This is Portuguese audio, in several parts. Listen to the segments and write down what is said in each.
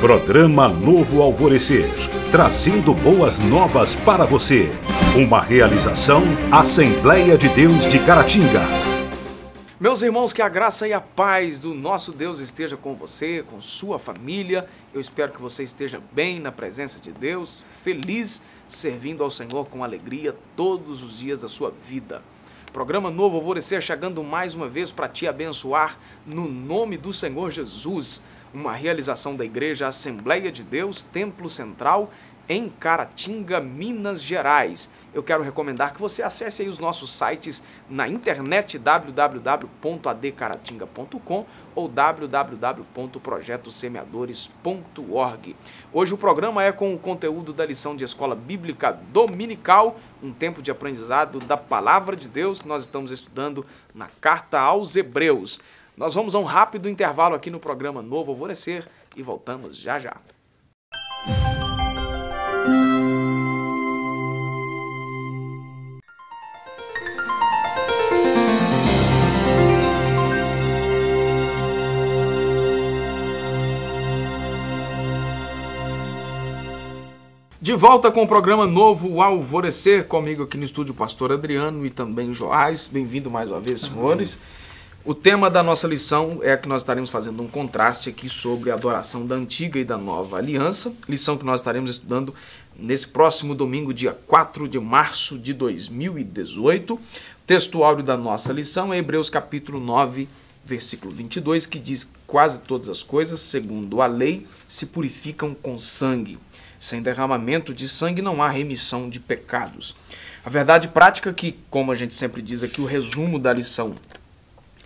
Programa Novo Alvorecer, trazendo boas novas para você. Uma realização Assembleia de Deus de Caratinga. Meus irmãos, que a graça e a paz do nosso Deus esteja com você, com sua família. Eu espero que você esteja bem na presença de Deus, feliz, servindo ao Senhor com alegria todos os dias da sua vida. Programa Novo Alvorecer chegando mais uma vez para te abençoar no nome do Senhor Jesus. Uma realização da Igreja Assembleia de Deus, Templo Central, em Caratinga, Minas Gerais. Eu quero recomendar que você acesse aí os nossos sites na internet www.adcaratinga.com ou www.projetosemeadores.org. Hoje o programa é com o conteúdo da lição de Escola Bíblica Dominical, um tempo de aprendizado da Palavra de Deus que nós estamos estudando na Carta aos Hebreus. Nós vamos a um rápido intervalo aqui no programa Novo Alvorecer e voltamos já já. De volta com o programa Novo Alvorecer, comigo aqui no estúdio o pastor Adriano e também o Joás. Bem-vindo mais uma vez, senhores. O tema da nossa lição é que nós estaremos fazendo um contraste aqui sobre a adoração da antiga e da nova aliança, lição que nós estaremos estudando nesse próximo domingo, dia 4 de março de 2018. O texto áureo da nossa lição é Hebreus capítulo 9, versículo 22, que diz que quase todas as coisas, segundo a lei, se purificam com sangue. Sem derramamento de sangue não há remissão de pecados. A verdade prática que, como a gente sempre diz aqui, o resumo da lição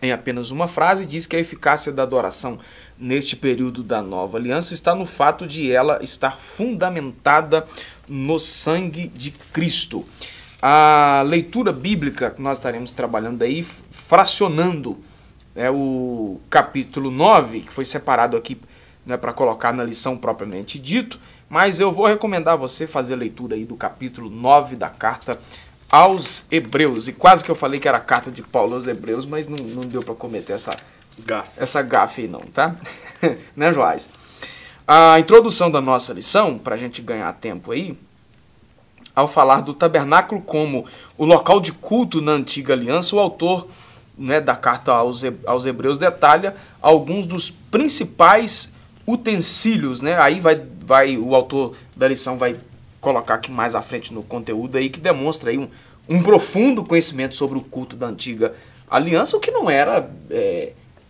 em apenas uma frase, diz que a eficácia da adoração neste período da nova aliança está no fato de ela estar fundamentada no sangue de Cristo. A leitura bíblica que nós estaremos trabalhando aí, fracionando o capítulo 9, que foi separado aqui para colocar na lição propriamente dito, mas eu vou recomendar a você fazer a leitura aí do capítulo 9 da carta aos Hebreus. E quase que eu falei que era a carta de Paulo aos Hebreus, mas não deu para cometer essa gafe aí não, tá? Né, Joás? A introdução da nossa lição, para a gente ganhar tempo aí, ao falar do tabernáculo como o local de culto na antiga aliança, o autor da carta aos Hebreus detalha alguns dos principais utensílios, né? Aí o autor da lição vai colocar aqui mais à frente no conteúdo aí, que demonstra aí um profundo conhecimento sobre o culto da antiga aliança, o que não era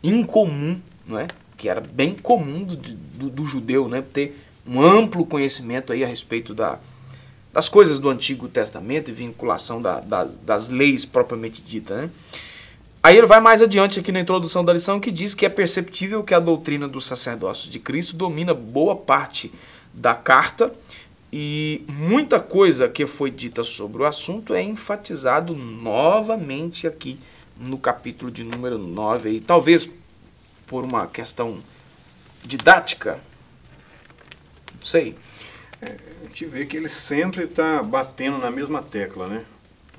incomum, não é? Que era bem comum do judeu, né? Ter um amplo conhecimento aí a respeito das coisas do Antigo Testamento e vinculação das leis propriamente ditas, né? Aí ele vai mais adiante aqui na introdução da lição, que diz que é perceptível que a doutrina do sacerdócio de Cristo domina boa parte da carta, e muita coisa que foi dita sobre o assunto é enfatizado novamente aqui no capítulo de número 9. E talvez por uma questão didática, não sei. A gente vê que ele sempre está batendo na mesma tecla, né?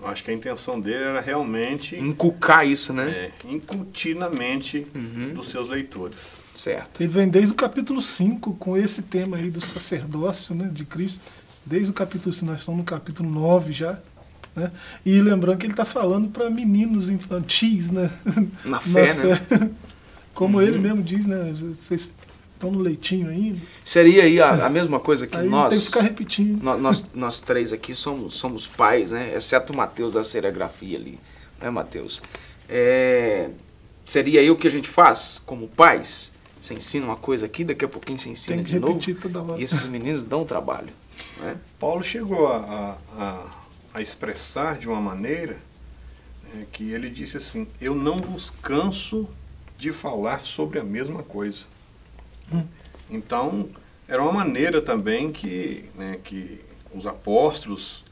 Eu acho que a intenção dele era realmente inculcar isso, né? Incutir na mente dos seus leitores. Certo. Ele vem desde o capítulo 5 com esse tema aí do sacerdócio, né, de Cristo. Desde o capítulo 5, nós estamos no capítulo 9 já. Né? E lembrando que ele está falando para meninos infantis, né? Na fé, né? Como ele mesmo diz, né? Vocês estão no leitinho ainda. Seria aí a mesma coisa que aí nós... tem que ficar repetindo. Nós três aqui somos pais, né? Exceto o Mateus da serigrafia ali. Né, Mateus? Seria aí o que a gente faz como pais? Você ensina uma coisa aqui, daqui a pouquinho você ensina de novo. Toda hora. E esses meninos dão trabalho. Né? Paulo chegou a expressar de uma maneira que ele disse assim: eu não vos canso de falar sobre a mesma coisa. Então, era uma maneira também que os apóstolos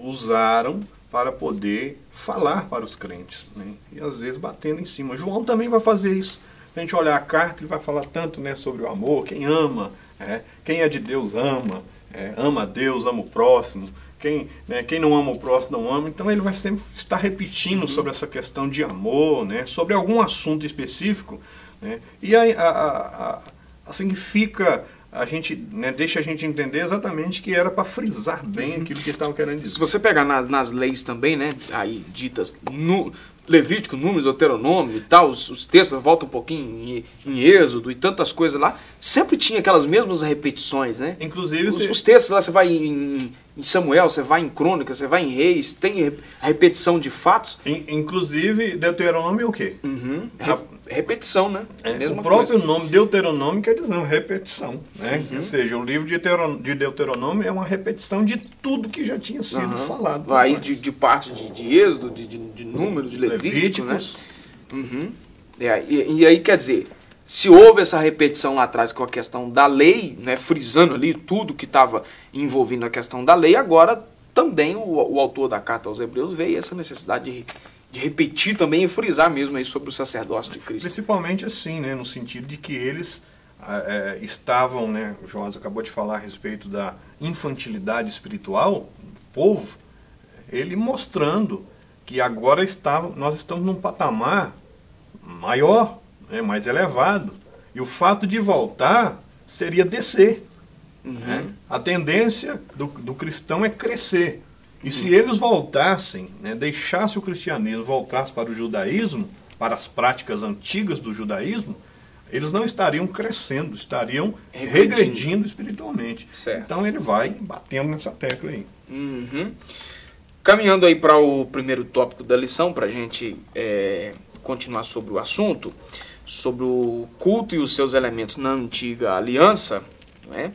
usaram para poder falar para os crentes, né? E às vezes batendo em cima. João também vai fazer isso. A gente olhar a carta, ele vai falar tanto, né, sobre o amor, quem ama, quem é de Deus ama, ama a Deus, ama o próximo, quem não ama o próximo não ama. Então ele vai sempre estar repetindo sobre essa questão de amor, né, sobre algum assunto específico, né, e assim fica a gente, né, deixa a gente entender exatamente que era para frisar bem aquilo que estavam querendo dizer. Se você pegar nas leis também, né, aí ditas no Levítico, Números, Deuteronômio e tal, os textos voltam um pouquinho em Êxodo e tantas coisas lá, sempre tinha aquelas mesmas repetições, né? Inclusive os textos lá, você vai em Samuel, você vai em Crônicas, você vai em Reis, tem repetição de fatos. Inclusive, Deuteronômio é o quê? Repetição, né? O próprio nome Deuteronômio quer dizer repetição, né? Ou seja, o livro de Deuteronômio é uma repetição de tudo que já tinha sido falado. Aí de parte de Êxodo, de Números, de Levítico, né? E aí, quer dizer, se houve essa repetição lá atrás com a questão da lei, né, frisando ali tudo que estava envolvendo a questão da lei, agora também o autor da carta aos Hebreus veio essa necessidade de repetir também e frisar mesmo aí sobre o sacerdócio de Cristo. Principalmente assim, né, no sentido de que eles estavam, né, o Joás acabou de falar a respeito da infantilidade espiritual do povo, ele mostrando que agora nós estamos num patamar maior, né, mais elevado, e o fato de voltar seria descer. Né? A tendência do cristão é crescer. E se eles voltassem, né, deixassem o cristianismo, voltasse para o judaísmo, para as práticas antigas do judaísmo, eles não estariam crescendo, estariam regredindo espiritualmente. Certo. Então ele vai batendo nessa tecla aí. Caminhando aí para o primeiro tópico da lição, para a gente continuar sobre o assunto, sobre o culto e os seus elementos na antiga aliança, né?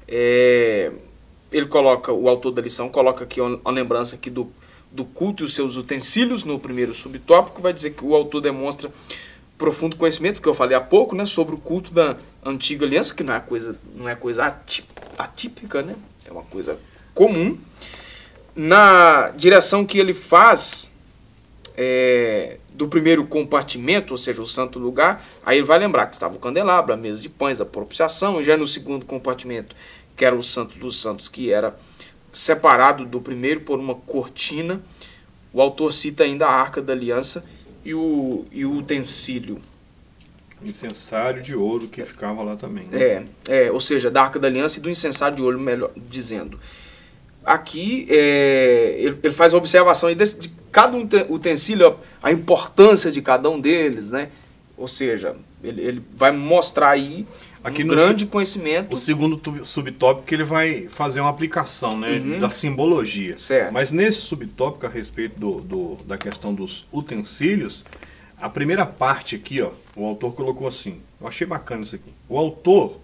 Ele coloca, o autor da lição coloca aqui uma lembrança aqui do culto e os seus utensílios no primeiro subtópico, vai dizer que o autor demonstra profundo conhecimento, que eu falei há pouco, né, sobre o culto da antiga aliança, que não é coisa atípica, né, é uma coisa comum. Na direção que ele faz do primeiro compartimento, ou seja, o santo lugar, aí ele vai lembrar que estava o candelabro, a mesa de pães, a propiciação, e já no segundo compartimento, que era o Santo dos Santos, que era separado do primeiro por uma cortina. O autor cita ainda a Arca da Aliança e o utensílio. Incensário de ouro que ficava lá também. Né? Ou seja, da Arca da Aliança e do incensário de ouro, melhor dizendo. Aqui ele faz a observação aí de cada utensílio, a importância de cada um deles, né? Ou seja, ele vai mostrar aí aqui grande conhecimento. O segundo subtópico que ele vai fazer uma aplicação, né, da simbologia. Certo. Mas nesse subtópico a respeito da questão dos utensílios, a primeira parte aqui, ó, o autor colocou assim, eu achei bacana isso aqui. O autor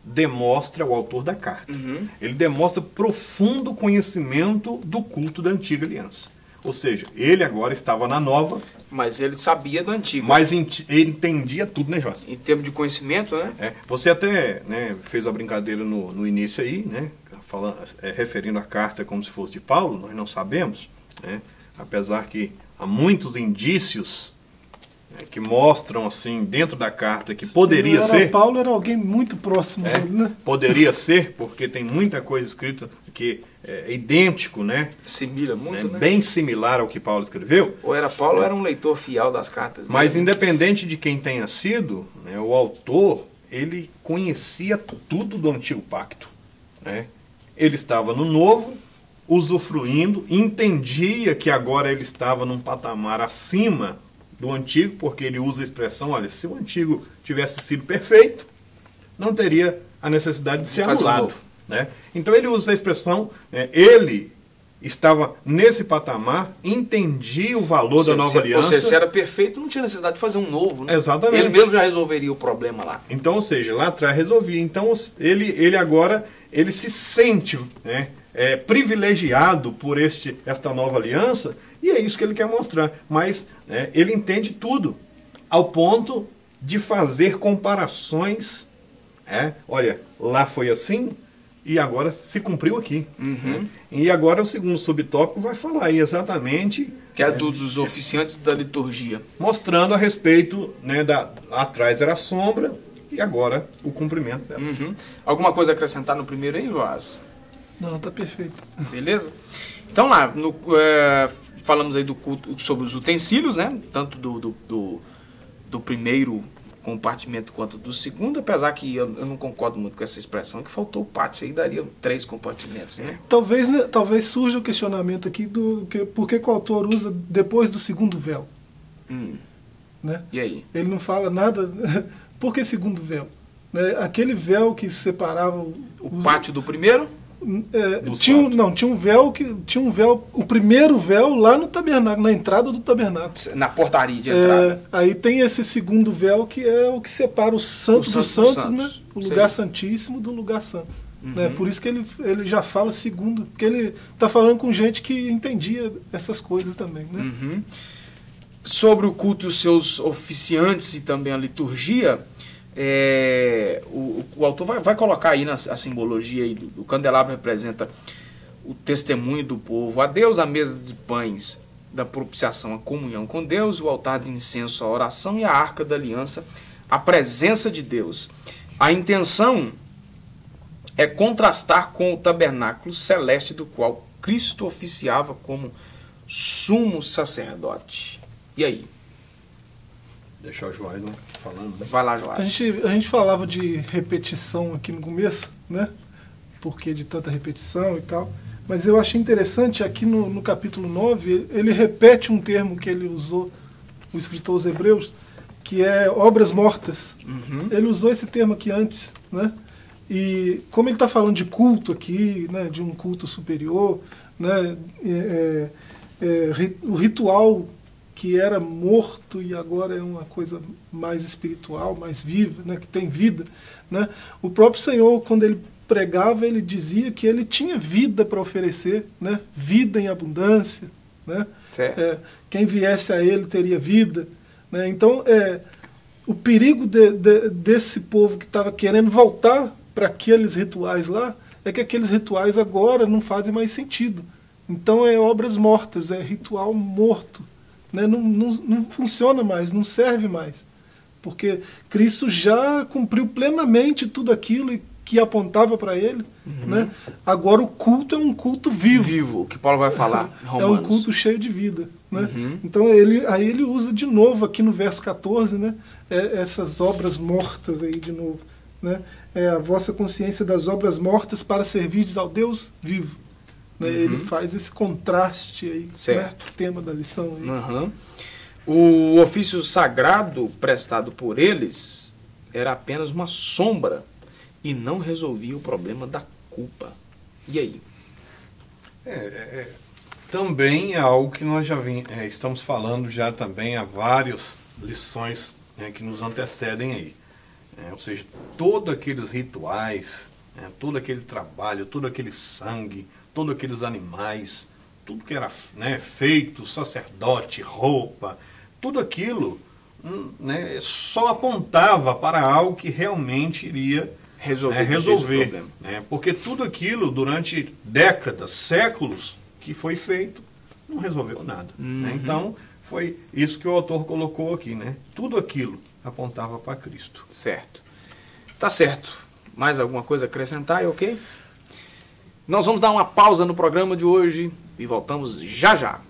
da carta, ele demonstra profundo conhecimento do culto da antiga aliança. Ou seja, ele agora estava na nova. Mas ele sabia do antigo. Mas ele entendia tudo, né, Joás? Em termos de conhecimento, né? Você até, né, fez a brincadeira no início aí, né? Referindo a carta como se fosse de Paulo, nós não sabemos, né? Apesar que há muitos indícios que mostram, assim, dentro da carta que poderia ser... Paulo era alguém muito próximo dele, né? Poderia ser, porque tem muita coisa escrita que é idêntico, né? Assimila muito, né? Bem similar ao que Paulo escreveu. Ou era Paulo ou era um leitor fiel das cartas. Mas independente de quem tenha sido, né, o autor, ele conhecia tudo do antigo pacto. Né? Ele estava no novo, usufruindo, entendia que agora ele estava num patamar acima do antigo, porque ele usa a expressão, olha, se o antigo tivesse sido perfeito, não teria a necessidade de ser anulado. Né? Então ele usa a expressão, ele estava nesse patamar, entendia o valor da nova aliança. Ou seja, se era perfeito, não tinha necessidade de fazer um novo. Né? Exatamente. Ele mesmo já resolveria o problema lá. Então, ou seja, lá atrás resolvia. Então ele agora ele se sente, né, privilegiado por esta nova aliança, e é isso que ele quer mostrar. Mas ele entende tudo, ao ponto de fazer comparações. Olha, lá foi assim, e agora se cumpriu aqui. Né? E agora o segundo subtópico vai falar aí exatamente... Que é dos oficiantes da liturgia. Mostrando a respeito, né, atrás era a sombra, e agora o cumprimento delas. Alguma coisa a acrescentar no primeiro aí, Joás? Não, tá perfeito. Beleza? Então lá, falamos aí do culto, sobre os utensílios, né? Tanto do primeiro compartimento quanto do segundo, apesar que eu não concordo muito com essa expressão, que faltou o pátio, aí daria 3 compartimentos, né? Talvez surja o questionamento aqui por que o autor usa depois do segundo véu. Né? E aí? Ele não fala nada. Por que segundo véu? Né? Aquele véu que separava o pátio do primeiro? Tinha um véu, o primeiro véu lá no tabernáculo, na entrada do tabernáculo. Na portaria de entrada. Aí tem esse segundo véu que é o que separa o santo dos santos, né? O lugar santíssimo do lugar santo. Né? Por isso que ele já fala segundo, porque ele está falando com gente que entendia essas coisas também. Né? Sobre o culto e os seus oficiantes e também a liturgia, o autor vai colocar aí a simbologia aí do candelabro representa o testemunho do povo a Deus, a mesa de pães da propiciação, a comunhão com Deus, o altar de incenso, a oração e a arca da aliança, a presença de Deus. A intenção é contrastar com o tabernáculo celeste do qual Cristo oficiava como sumo sacerdote. E aí? Deixar o Joás falando. Né? Vai lá, Joás. A gente falava de repetição aqui no começo, né? Porque de tanta repetição e tal. Mas eu achei interessante, aqui no capítulo 9, ele repete um termo que ele usou, o escritor aos Hebreus, que é obras mortas. Ele usou esse termo aqui antes, né? E como ele está falando de culto aqui, né? De um culto superior, né? O ritual que era morto e agora é uma coisa mais espiritual, mais viva, né, que tem vida. Né? O próprio Senhor, quando ele pregava, ele dizia que ele tinha vida para oferecer, né? Vida em abundância. Né? Quem viesse a ele teria vida. Né? Então, o perigo desse povo que estava querendo voltar para aqueles rituais lá é que aqueles rituais agora não fazem mais sentido. Então, é obras mortas, é ritual morto. Né? Não funciona mais, não serve mais. Porque Cristo já cumpriu plenamente tudo aquilo que apontava para ele. Né? Agora o culto é um culto vivo. Vivo, o que Paulo vai falar. É um culto cheio de vida. Né? Então aí ele usa de novo aqui no verso 14, né? Essas obras mortas aí de novo. Né? A vossa consciência das obras mortas para servirdes ao Deus vivo. Né? Ele faz esse contraste aí, certo? Tema da lição aí. O ofício sagrado prestado por eles era apenas uma sombra e não resolvia o problema da culpa. E aí? Também é algo que nós já estamos falando já também há várias lições que nos antecedem aí. Ou seja, todos aqueles rituais, todo aquele trabalho, todo aquele sangue, todos aqueles animais, tudo que era feito, sacerdote, roupa, tudo aquilo só apontava para algo que realmente iria resolver. Porque tudo aquilo, durante décadas, séculos, que foi feito, não resolveu nada. Então, foi isso que o autor colocou aqui. Tudo aquilo apontava para Cristo. Certo. Tá certo. Mais alguma coisa a acrescentar? Ok? Nós vamos dar uma pausa no programa de hoje e voltamos já já.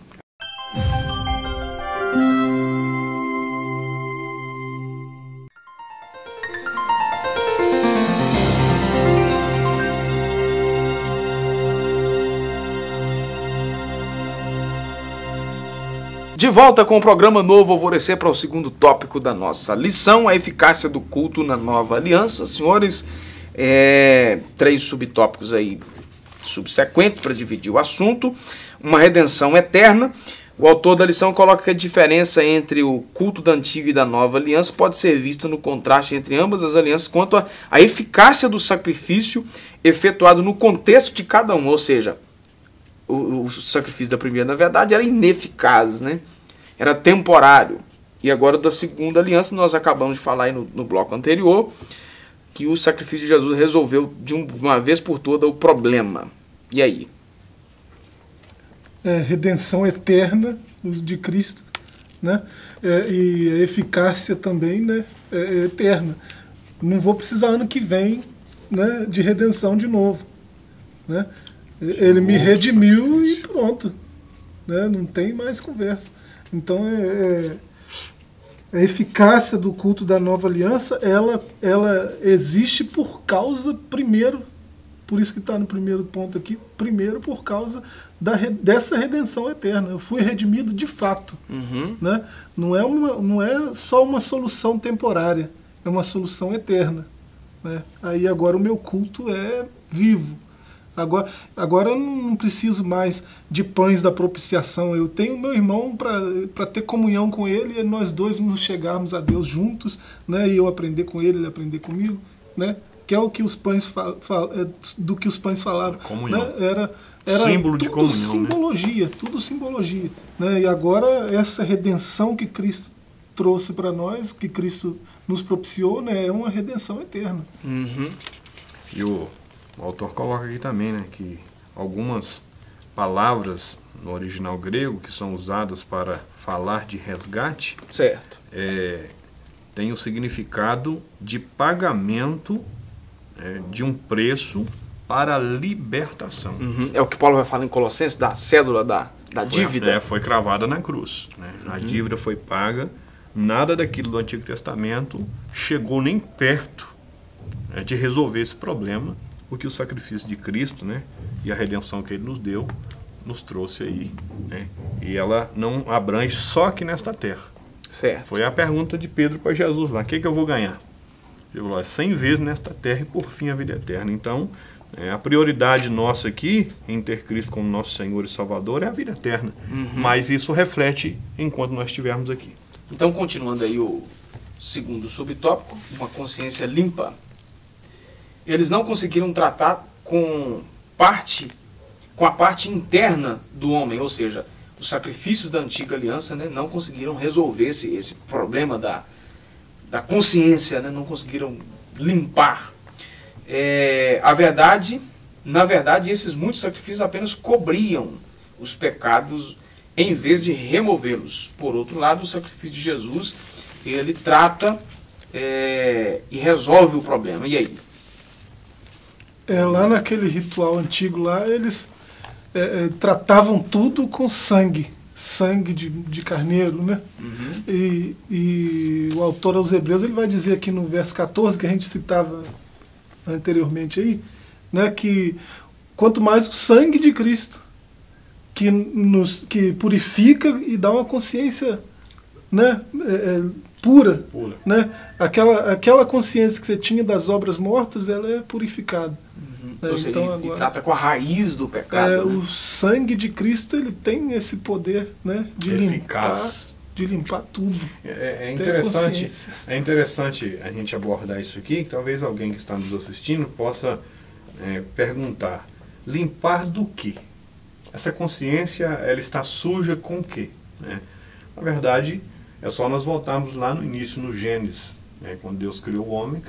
De volta com o programa Novo Alvorecer para o segundo tópico da nossa lição, a eficácia do culto na nova aliança. Senhores, 3 subtópicos aí subsequentes para dividir o assunto. Uma redenção eterna. O autor da lição coloca que a diferença entre o culto da antiga e da nova aliança pode ser vista no contraste entre ambas as alianças quanto à eficácia do sacrifício efetuado no contexto de cada um. Ou seja, o sacrifício da primeira, na verdade, era ineficaz, né? Era temporário. E agora da segunda aliança, nós acabamos de falar aí no bloco anterior, que o sacrifício de Jesus resolveu de uma vez por toda o problema. E aí? Redenção eterna de Cristo, né? E a eficácia também, né? Eterna. Não vou precisar ano que vem, né, de redenção de novo. Né? Ele me redimiu e pronto. Né? Não tem mais conversa. Então A eficácia do culto da nova aliança, ela existe por causa, primeiro, por isso que está no primeiro ponto aqui, primeiro por causa dessa redenção eterna. Eu fui redimido de fato. Né? Não é só uma solução temporária, é uma solução eterna. Né? Aí agora o meu culto é vivo. Agora eu não preciso mais de pães da propiciação. Eu tenho meu irmão para ter comunhão com ele e nós dois nos chegarmos a Deus juntos, né? E eu aprender com ele aprender comigo, né? Que é o que os pães do que os pães falavam. Comunhão. Né? Era símbolo de comunhão, simbologia, né? Tudo simbologia. Né? E agora essa redenção que Cristo trouxe para nós, que Cristo nos propiciou, né? É uma redenção eterna. E o autor coloca aqui também, né, que algumas palavras no original grego que são usadas para falar de resgate, certo, têm o significado de pagamento de um preço para a libertação. É o que Paulo vai falar em Colossenses, da cédula da dívida. Foi cravada na cruz. Né? A dívida foi paga, nada daquilo do Antigo Testamento chegou nem perto de resolver esse problema, porque o sacrifício de Cristo, né, e a redenção que Ele nos deu, nos trouxe aí. Né? E ela não abrange só aqui nesta terra. Certo. Foi a pergunta de Pedro para Jesus lá, o que eu vou ganhar? Ele falou, 100 vezes nesta terra e por fim a vida eterna. Então, a prioridade nossa aqui, em ter Cristo como nosso Senhor e Salvador, é a vida eterna. Mas isso reflete enquanto nós estivermos aqui. Então, continuando aí o segundo subtópico, uma consciência limpa. Eles não conseguiram tratar com a parte interna do homem, ou seja, os sacrifícios da antiga aliança, né, não conseguiram resolver esse problema da consciência, né, não conseguiram limpar. Na verdade, esses muitos sacrifícios apenas cobriam os pecados em vez de removê-los. Por outro lado, o sacrifício de Jesus, ele trata e resolve o problema. E aí? Lá naquele ritual antigo lá, eles tratavam tudo com sangue de carneiro, né? E o autor aos Hebreus, ele vai dizer aqui no verso 14, que a gente citava anteriormente aí, né, que quanto mais o sangue de Cristo, que purifica e dá uma consciência, né, pura. Né? Aquela consciência que você tinha das obras mortas, ela é purificada. Ou seja, então, agora, e trata com a raiz do pecado. Né? O sangue de Cristo, ele tem esse poder, né, de limpar tudo. É interessante a gente abordar isso aqui, que talvez alguém que está nos assistindo possa perguntar, limpar do quê? Essa consciência, ela está suja com o quê? Né? Na verdade, é só nós voltarmos lá no início, no Gênesis, né? Quando Deus criou o homem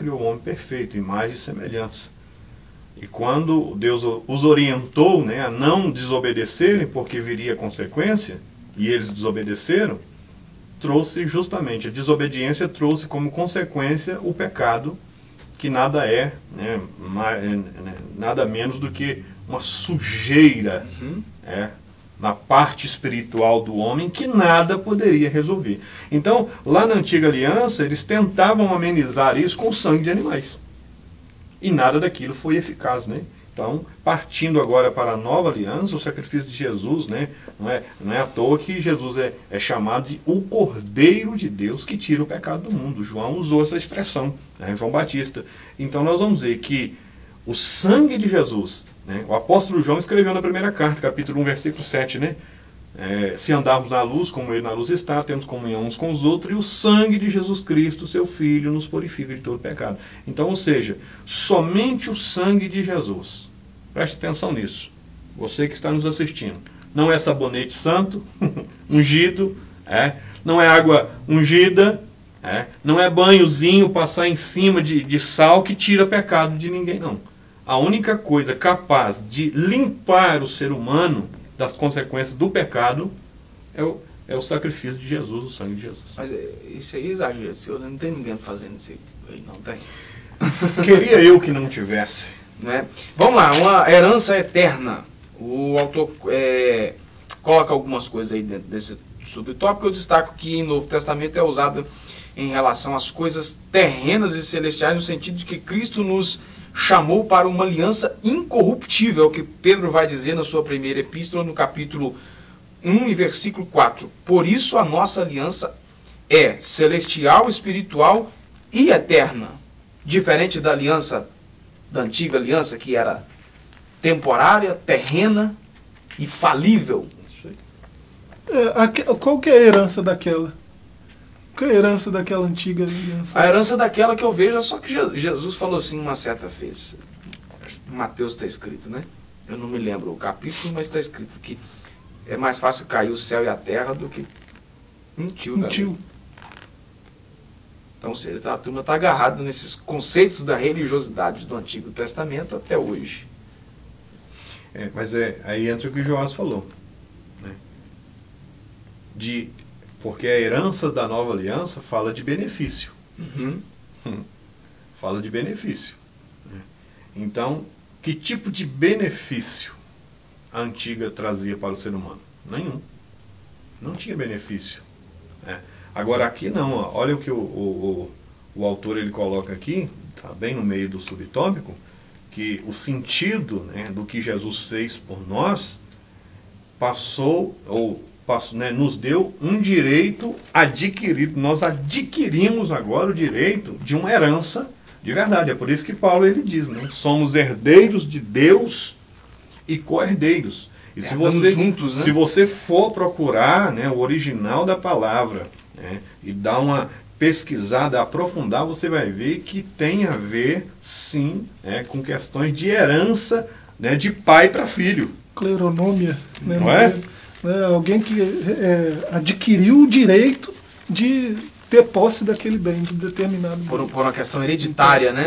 perfeito, imagem e semelhança. E quando Deus os orientou, né, a não desobedecerem, porque viria consequência, e eles desobedeceram, trouxe justamente, a desobediência trouxe como consequência o pecado, que nada é, né, nada menos do que uma sujeira na parte espiritual do homem que nada poderia resolver. Então, lá na antiga aliança, eles tentavam amenizar isso com sangue de animais. E nada daquilo foi eficaz, né? Então, partindo agora para a nova aliança, o sacrifício de Jesus, né? Não é à toa que Jesus é chamado de o Cordeiro de Deus que tira o pecado do mundo. João usou essa expressão, né? João Batista. Então, nós vamos ver que o sangue de Jesus, né? O apóstolo João escreveu na primeira carta, capítulo 1, versículo 7, né? Se andarmos na luz, como Ele na luz está, temos comunhão uns com os outros, e o sangue de Jesus Cristo, seu Filho, nos purifica de todo pecado. Então, ou seja, somente o sangue de Jesus. Preste atenção nisso. Você que está nos assistindo. Não é sabonete santo, ungido, não é água ungida, não é banhozinho, passar em cima de sal que tira pecado de ninguém, não. A única coisa capaz de limpar o ser humano das consequências do pecado é o sacrifício de Jesus, o sangue de Jesus. Mas isso aí é exagero, senhor, não tem ninguém fazendo isso aí, não tem. Queria eu que não tivesse. Né? Vamos lá, uma herança eterna. O autor coloca algumas coisas aí dentro desse subtópico, eu destaco que em Novo Testamento é usado em relação às coisas terrenas e celestiais, no sentido de que Cristo nos chamou para uma aliança incorruptível, que Pedro vai dizer na sua primeira epístola, no capítulo 1 e versículo 4. Por isso a nossa aliança é celestial, espiritual e eterna. Diferente da aliança, da antiga aliança, que era temporária, terrena e falível. Qual que é a herança daquela? Qual é a herança daquela antiga aliança? A herança daquela que eu vejo é só que Jesus falou assim uma certa vez. Mateus está escrito, né? Eu não me lembro o capítulo, mas está escrito que é mais fácil cair o céu e a terra do que um tio da lei. Então, ou seja, a turma está agarrada nesses conceitos da religiosidade do Antigo Testamento até hoje. Mas aí entra o que o Joás falou. Né? Porque a herança da nova aliança fala de benefício. Uhum. Fala de benefício. Né? Então, que tipo de benefício a antiga trazia para o ser humano? Nenhum. Não tinha benefício. Né? Agora aqui não, ó, olha o que o autor ele coloca aqui, tá bem no meio do subtópico, que o sentido, né, do que Jesus fez por nós nos deu um direito adquirido. Nós adquirimos agora o direito de uma herança de verdade. É por isso que Paulo ele diz, né, somos herdeiros de Deus e co-herdeiros. E se você for procurar, né, o original da palavra, né, e dar uma pesquisada, aprofundar, você vai ver que tem a ver, sim, né, com questões de herança, né, de pai para filho. Cleronômia. Né, não é? Alguém que adquiriu o direito de ter posse daquele bem, de determinado bem. Por uma questão hereditária, né?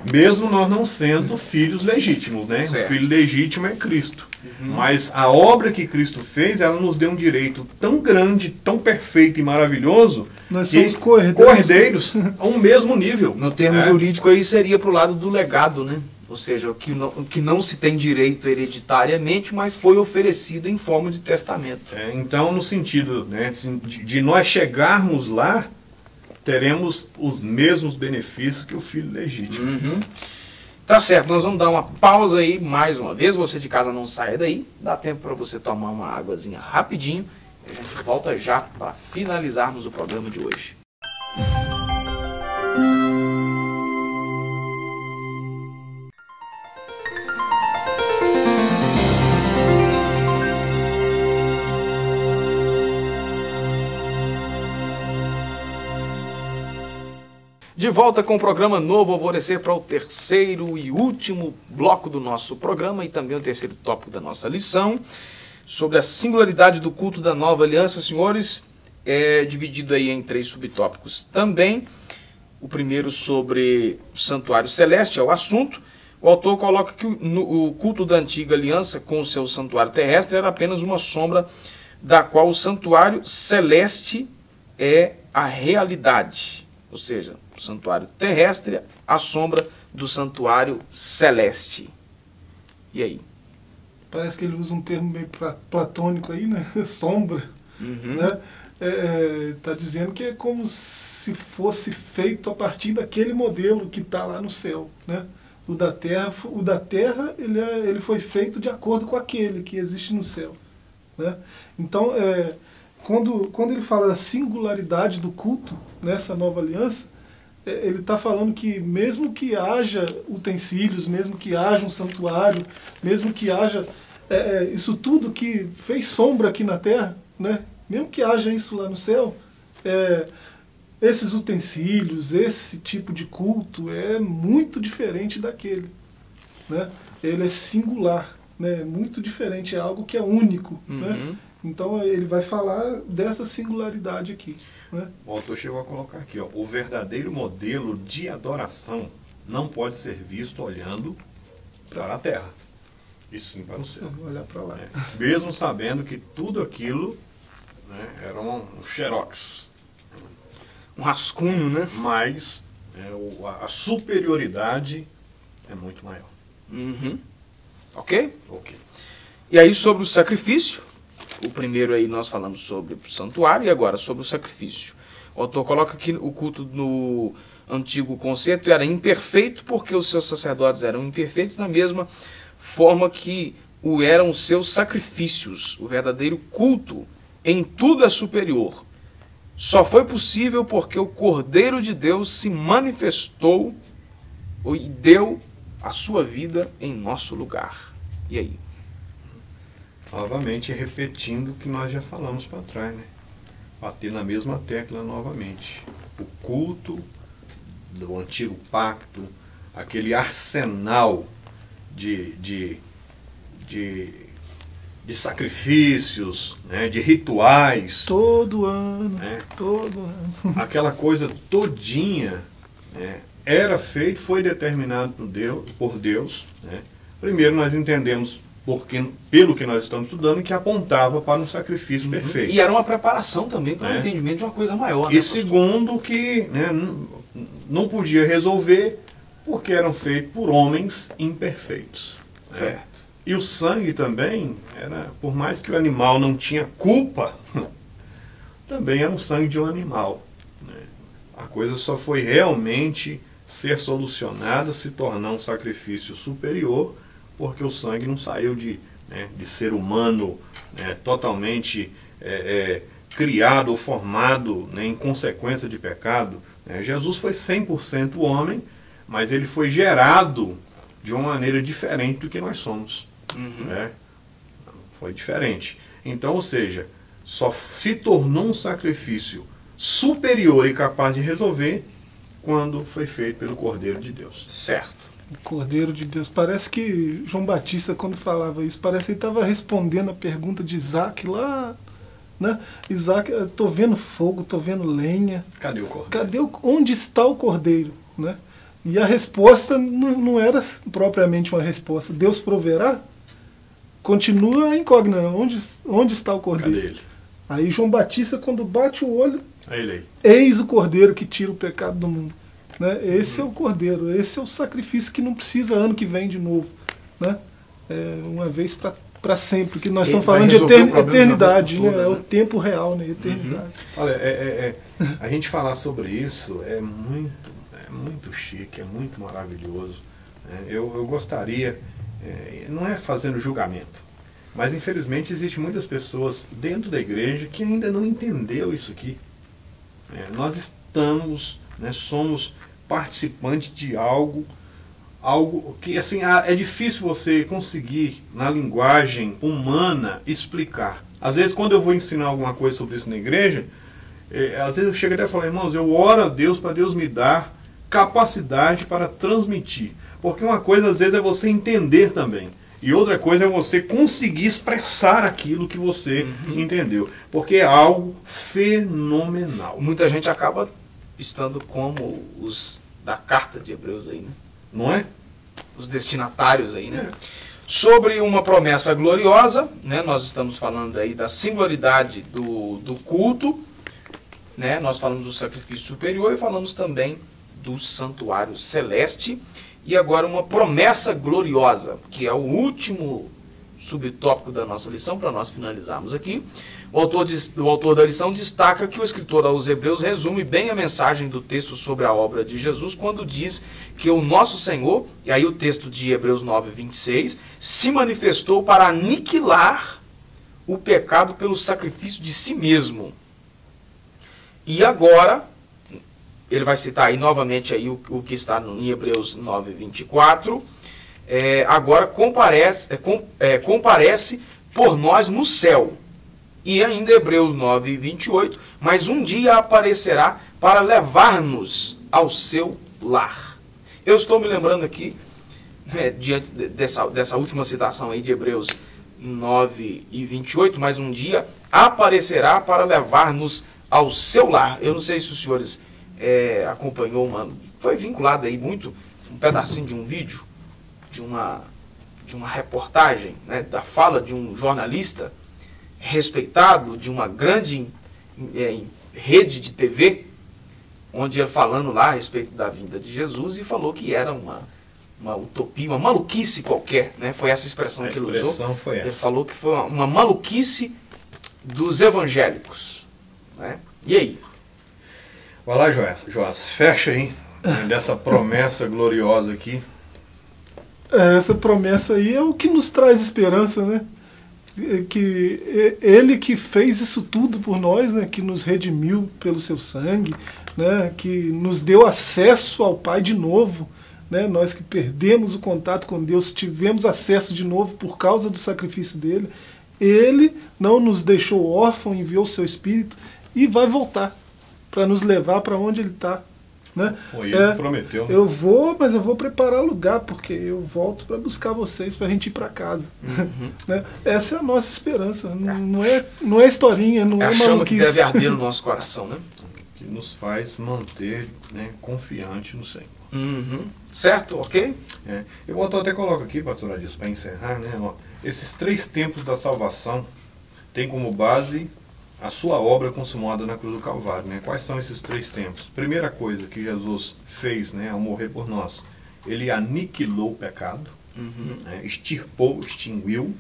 Mesmo nós não sendo filhos legítimos, né? Certo. O filho legítimo é Cristo. Mas a obra que Cristo fez, ela nos deu um direito tão grande, tão perfeito e maravilhoso, nós que somos co-herdeiros a um mesmo nível. No termo jurídico aí seria para o lado do legado, né? Ou seja, o que não se tem direito hereditariamente, mas foi oferecido em forma de testamento. Então, no sentido, né, de nós chegarmos lá, teremos os mesmos benefícios que o filho legítimo. Tá certo, nós vamos dar uma pausa aí mais uma vez. Você de casa não saia daí. Dá tempo para você tomar uma águazinha rapidinho. E a gente volta já para finalizarmos o programa de hoje. De volta com o programa Novo Alvorecer para o terceiro e último bloco do nosso programa e também o terceiro tópico da nossa lição, sobre a singularidade do culto da nova aliança. Senhores, é dividido aí em 3 subtópicos também. O primeiro sobre o santuário celeste, é o assunto. O autor coloca que o culto da antiga aliança com o seu santuário terrestre era apenas uma sombra da qual o santuário celeste é a realidade. Ou seja, o santuário terrestre, a sombra do santuário celeste. E aí? Parece que ele usa um termo meio platônico aí, né? Sombra. Né? Tá dizendo que é como se fosse feito a partir daquele modelo que está lá no céu. Né? O da terra ele foi feito de acordo com aquele que existe no céu. Né? Então, quando ele fala da singularidade do culto nessa nova aliança, ele está falando que mesmo que haja utensílios, mesmo que haja um santuário, mesmo que haja isso tudo que fez sombra aqui na terra, né? Mesmo que haja isso lá no céu, esses utensílios, esse tipo de culto é muito diferente daquele. Né? Ele é singular, né? Muito diferente, é algo que é único. Né? Então ele vai falar dessa singularidade aqui. Né? O autor chegou a colocar aqui, ó, o verdadeiro modelo de adoração não pode ser visto olhando para a terra, e sim para o céu. Olhar para lá. Mesmo sabendo que tudo aquilo, né, era um xerox. Um rascunho, né? Mas a superioridade é muito maior. Ok? Ok. E aí sobre o sacrifício, O primeiro aí nós falamos sobre o santuário e agora sobre o sacrifício. O autor coloca que o culto no antigo conceito era imperfeito porque os seus sacerdotes eram imperfeitos, da mesma forma que o eram os seus sacrifícios. O verdadeiro culto em tudo é superior. Só foi possível porque o Cordeiro de Deus se manifestou e deu a sua vida em nosso lugar. E aí? Novamente repetindo o que nós já falamos para trás, né? Bater na mesma tecla novamente. O culto do antigo pacto, aquele arsenal de sacrifícios, né? De rituais. Todo ano, né? todo ano. Aquela coisa todinha, né? Era feito, foi determinado por Deus. Né? Primeiro nós entendemos pelo que nós estamos estudando, que apontava para um sacrifício perfeito. E era uma preparação também para o entendimento de uma coisa maior. Né, e segundo, que né, não podia resolver porque eram feitos por homens imperfeitos. Certo. Né? E o sangue também, por mais que o animal não tinha culpa, também era um sangue de um animal. Né? A coisa só foi realmente ser solucionada, se tornar um sacrifício superior, porque o sangue não saiu de ser humano, né, totalmente criado ou formado, né, em consequência de pecado. Né. Jesus foi 100% homem, mas ele foi gerado de uma maneira diferente do que nós somos. Né. Foi diferente. Então, ou seja, só se tornou um sacrifício superior e capaz de resolver quando foi feito pelo Cordeiro de Deus. Certo. O Cordeiro de Deus. Parece que João Batista, quando falava isso, parece que ele estava respondendo a pergunta de Isaac lá, né? Isaac, estou vendo fogo, estou vendo lenha. Cadê o Cordeiro? Onde está o Cordeiro? Né? E a resposta não era propriamente uma resposta. Deus proverá? Continua a incógnita. Onde está o Cordeiro? Cadê ele? Aí João Batista, quando bate o olho, aí. Eis o Cordeiro que tira o pecado do mundo. Né? Esse é o Cordeiro, esse é o sacrifício que não precisa ano que vem de novo. Né? Uma vez para sempre, que nós estamos falando de eternidade, né? É o tempo real, né? Eternidade. Olha, a gente falar sobre isso é muito chique, é muito maravilhoso. Né? Eu gostaria, não é fazendo julgamento, mas infelizmente existem muitas pessoas dentro da igreja que ainda não entendeu isso aqui. Nós estamos, né, somos participantes de algo que assim, é difícil você conseguir na linguagem humana explicar. Às vezes quando eu vou ensinar alguma coisa sobre isso na igreja, às vezes eu chego até a falar, irmãos, eu oro a Deus para Deus me dar capacidade para transmitir. Porque uma coisa às vezes é você entender também. E outra coisa é você conseguir expressar aquilo que você entendeu. Porque é algo fenomenal. Muita gente acaba estando como os da carta de Hebreus aí, né? Não é? Os destinatários aí, né? Sobre uma promessa gloriosa, né? Nós estamos falando aí da singularidade do culto, né? Nós falamos do sacrifício superior e falamos também do santuário celeste. E agora uma promessa gloriosa, que é o último subtópico da nossa lição, para nós finalizarmos aqui. O autor da lição destaca que o escritor aos Hebreus resume bem a mensagem do texto sobre a obra de Jesus, quando diz que o nosso Senhor, e aí o texto de Hebreus 9, 26, se manifestou para aniquilar o pecado pelo sacrifício de si mesmo. E agora, ele vai citar aí novamente aí o que está em Hebreus 9, 24, agora comparece por nós no céu. E ainda Hebreus 9, 28, mas um dia aparecerá para levar-nos ao seu lar. Eu estou me lembrando aqui, diante dessa última citação aí de Hebreus 9 e 28, mas um dia aparecerá para levar-nos ao seu lar. Eu não sei se os senhores acompanhou, foi vinculado aí muito, um pedacinho de um vídeo, de uma reportagem, né, da fala de um jornalista respeitado de uma grande rede de TV, onde ele falando lá a respeito da vinda de Jesus e falou que era uma utopia, uma maluquice qualquer, né? Foi essa expressão que ele usou. Foi essa. Ele falou que foi uma maluquice dos evangélicos. Né? E aí? Vai lá, Joás, fecha aí, né, dessa promessa gloriosa aqui. Essa promessa aí é o que nos traz esperança, né? Que ele que fez isso tudo por nós, né? Que nos redimiu pelo seu sangue, né? Que nos deu acesso ao Pai de novo, né? Nós que perdemos o contato com Deus, tivemos acesso de novo por causa do sacrifício dele. Ele não nos deixou órfão, enviou o seu Espírito e vai voltar para nos levar para onde ele está. Né? Foi ele que prometeu. Né? Eu vou, mas eu vou preparar lugar, porque eu volto para buscar vocês, para a gente ir para casa. Né? Essa é a nossa esperança. Não é historinha, não é a chama que maluquice. deve arder no nosso coração, né? Que nos faz manter, né, confiante no Senhor. Certo, ok? Eu até coloco aqui, pastor Adilson, para encerrar, né, ó, esses 3 tempos da salvação têm como base a sua obra consumada na cruz do Calvário. Né? Quais são esses 3 tempos? Primeira coisa que Jesus fez, né, ao morrer por nós, ele aniquilou o pecado, né, extirpou, extinguiu.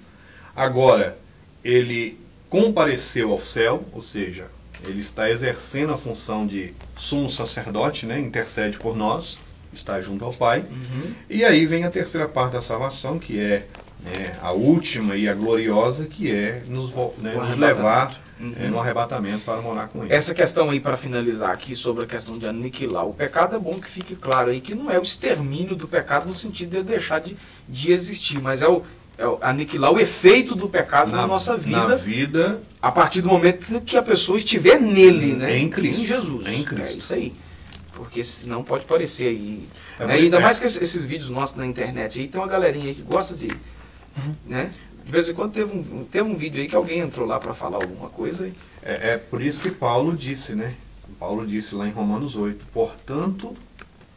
Agora, ele compareceu ao céu, ou seja, ele está exercendo a função de sumo sacerdote, né, intercede por nós, está junto ao Pai. E aí vem a terceira parte da salvação, que é, né, a última e a gloriosa, que é nos levar no arrebatamento para morar com ele. Essa questão aí, para finalizar aqui, sobre a questão de aniquilar o pecado, é bom que fique claro aí que não é o extermínio do pecado no sentido de ele deixar de existir, mas é aniquilar o efeito do pecado na nossa vida, na vida, a partir do momento que a pessoa estiver nele, né? Em Cristo. Em Jesus. Em Cristo. É isso aí. Porque senão pode parecer aí. Ainda mais que esses vídeos nossos na internet aí, tem uma galerinha aí que gosta de. Né? De vez em quando teve um vídeo aí que alguém entrou lá para falar alguma coisa. É por isso que Paulo disse, né? Paulo disse lá em Romanos 8, portanto,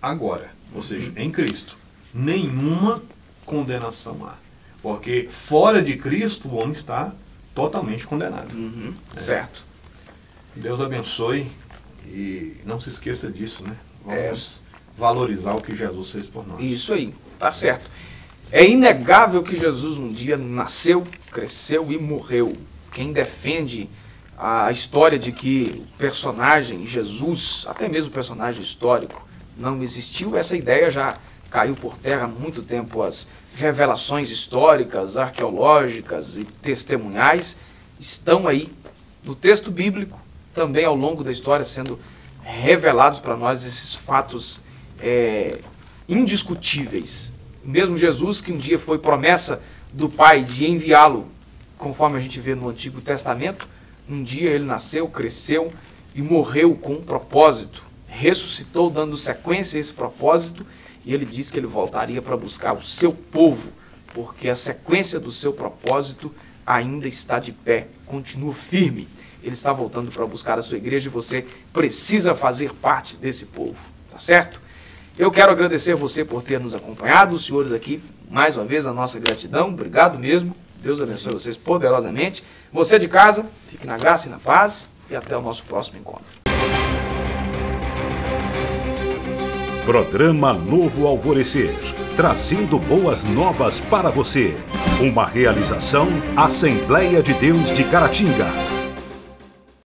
agora, ou seja, em Cristo, nenhuma condenação há. Porque fora de Cristo o homem está totalmente condenado. Certo. Deus abençoe e não se esqueça disso, né? Vamos valorizar o que Jesus fez por nós. Isso aí, tá certo. É inegável que Jesus um dia nasceu, cresceu e morreu. Quem defende a história de que o personagem Jesus, até mesmo o personagem histórico, não existiu, essa ideia já caiu por terra há muito tempo. As revelações históricas, arqueológicas e testemunhais estão aí no texto bíblico, também ao longo da história, sendo revelados para nós esses fatos indiscutíveis. Mesmo Jesus, que um dia foi promessa do Pai de enviá-lo, conforme a gente vê no Antigo Testamento, um dia ele nasceu, cresceu e morreu com um propósito, ressuscitou dando sequência a esse propósito, e ele disse que ele voltaria para buscar o seu povo, porque a sequência do seu propósito ainda está de pé, continua firme. Ele está voltando para buscar a sua igreja e você precisa fazer parte desse povo, tá certo? Eu quero agradecer você por ter nos acompanhado, os senhores aqui, mais uma vez a nossa gratidão, obrigado mesmo, Deus abençoe vocês poderosamente. Você de casa, fique na graça e na paz e até o nosso próximo encontro. Programa Novo Alvorecer, trazendo boas novas para você. Uma realização Assembleia de Deus de Caratinga.